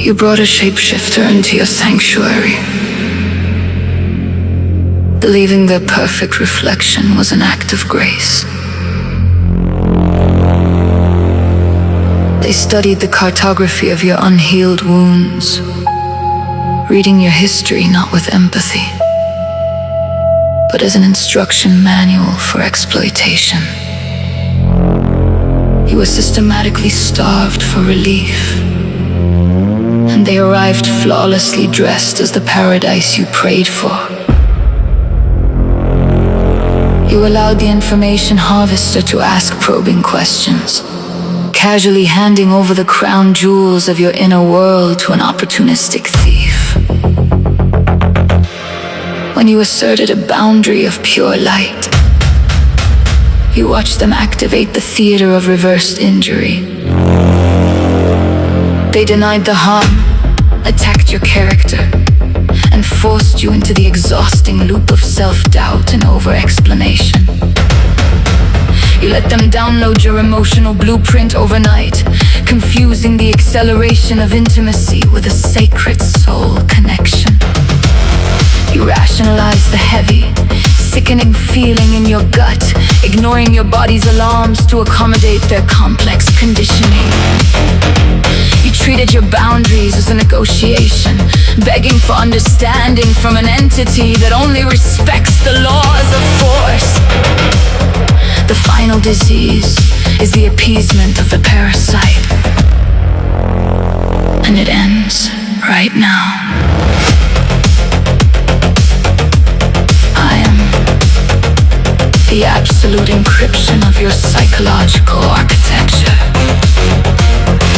You brought a shapeshifter into your sanctuary, believing their perfect reflection was an act of grace. They studied the cartography of your unhealed wounds, reading your history not with empathy, but as an instruction manual for exploitation. You were systematically starved for relief, and they arrived flawlessly dressed as the paradise you prayed for. You allowed the information harvester to ask probing questions, casually handing over the crown jewels of your inner world to an opportunistic thief. When you asserted a boundary of pure light, you watched them activate the theater of reversed injury. They denied the harm, attacked your character, and forced you into the exhausting loop of self-doubt and over-explanation. You let them download your emotional blueprint overnight, confusing the acceleration of intimacy with a sacred soul connection. You rationalize the heavy, sickening feeling in your gut, ignoring your body's alarms to accommodate their complex conditioning. You treated your boundaries as a negotiation, begging for understanding from an entity that only respects the laws of force. The final disease is the appeasement of the parasite, and it ends right now. The absolute encryption of your psychological architecture.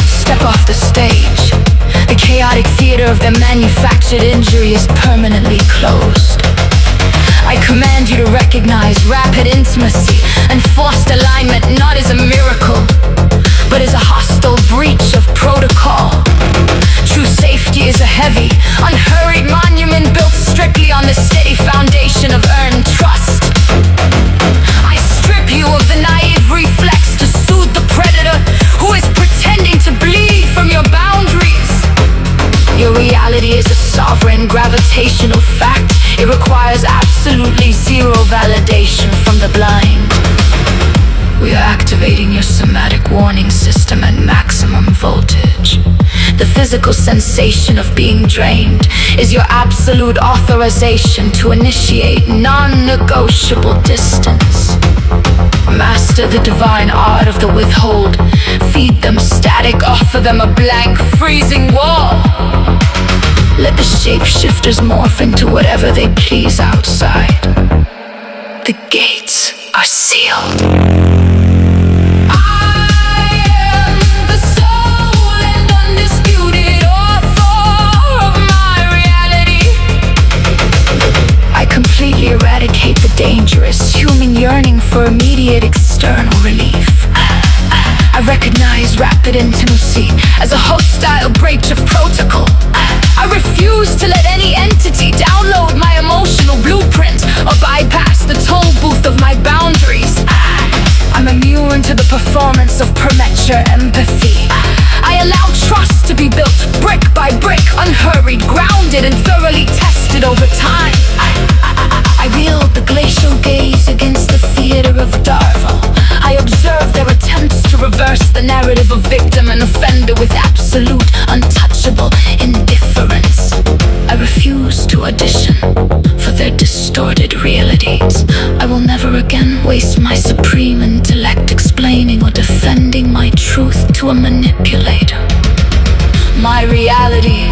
Step off the stage. The chaotic theater of their manufactured injury is permanently closed. I command you to recognize rapid intimacy and forced alignment not as a miracle, but as a hostile breach of protocol. True safety is a heavy, unhurried monument built strictly on the steady foundation of earned trust. I strip you of the naive reflex to soothe the predator who is pretending to bleed from your boundaries. Your reality is a sovereign gravitational fact. It requires absolutely zero validation from the blind. We are activating your somatic warning system at maximum voltage. The physical sensation of being drained is your absolute authorization to initiate non-negotiable distance. Master the divine art of the withhold. Feed them static, offer them a blank, freezing wall. Let the shapeshifters morph into whatever they please outside. The gates are sealed. Completely eradicate the dangerous human yearning for immediate external relief. I recognize rapid intimacy as a hostile breach of protocol. I refuse to let any entity download my emotional blueprint or bypass the toll booth of my boundaries. I'm immune to the performance of permature empathy. I allow trust to be built brick by brick, unhurried, grounded, and thoroughly tested over time. I wield the glacial gaze against the theater of Darvel. I observe their attempts to reverse the narrative of victim and offender with absolute, untouchable indifference. I refuse to audition for their distorted realities. I will never again waste my supreme intellect explaining or defending my truth to a manipulator. My reality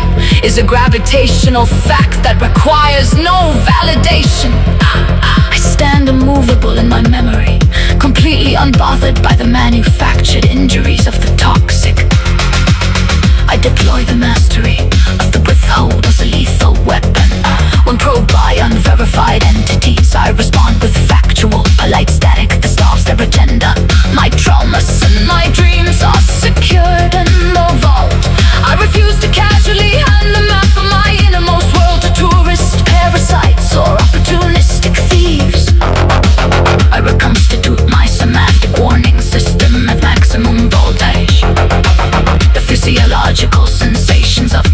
is a gravitational fact that requires no validation. I stand immovable in my memory, completely unbothered by the manufactured injuries of the toxic. I deploy the mastery of the withhold as a lethal weapon. When probed by unverified entities, I respond with factual, polite static that solves their agenda. My traumas and my dreams are secured in the vault. I refuse to casually hand the map of my innermost world to tourist parasites or opportunistic thieves. I reconstitute my somatic warning system at maximum voltage. The physiological sensations of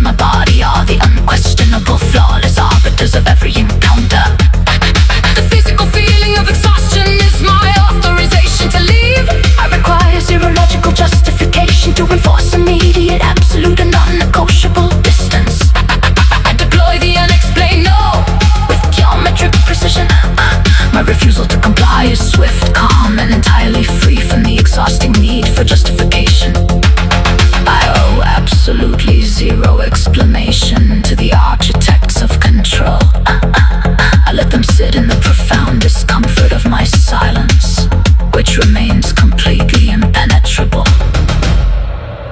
refusal to comply is swift, calm, and entirely free from the exhausting need for justification. I owe absolutely zero explanation to the architects of control. I let them sit in the profound discomfort of my silence, which remains completely impenetrable.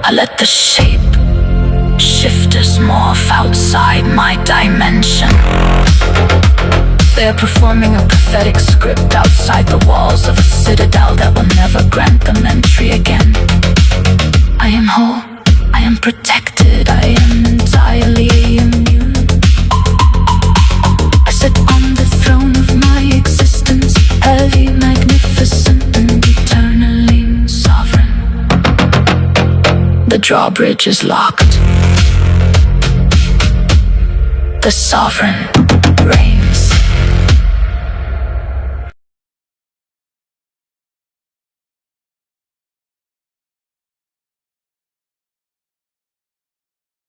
I let the shape shifters morph outside my dimension. They are performing a pathetic script outside the walls of a citadel that will never grant them entry again. I am whole, I am protected, I am entirely immune. I sit on the throne of my existence, heavy, magnificent, and eternally sovereign. The drawbridge is locked. The sovereign reigns.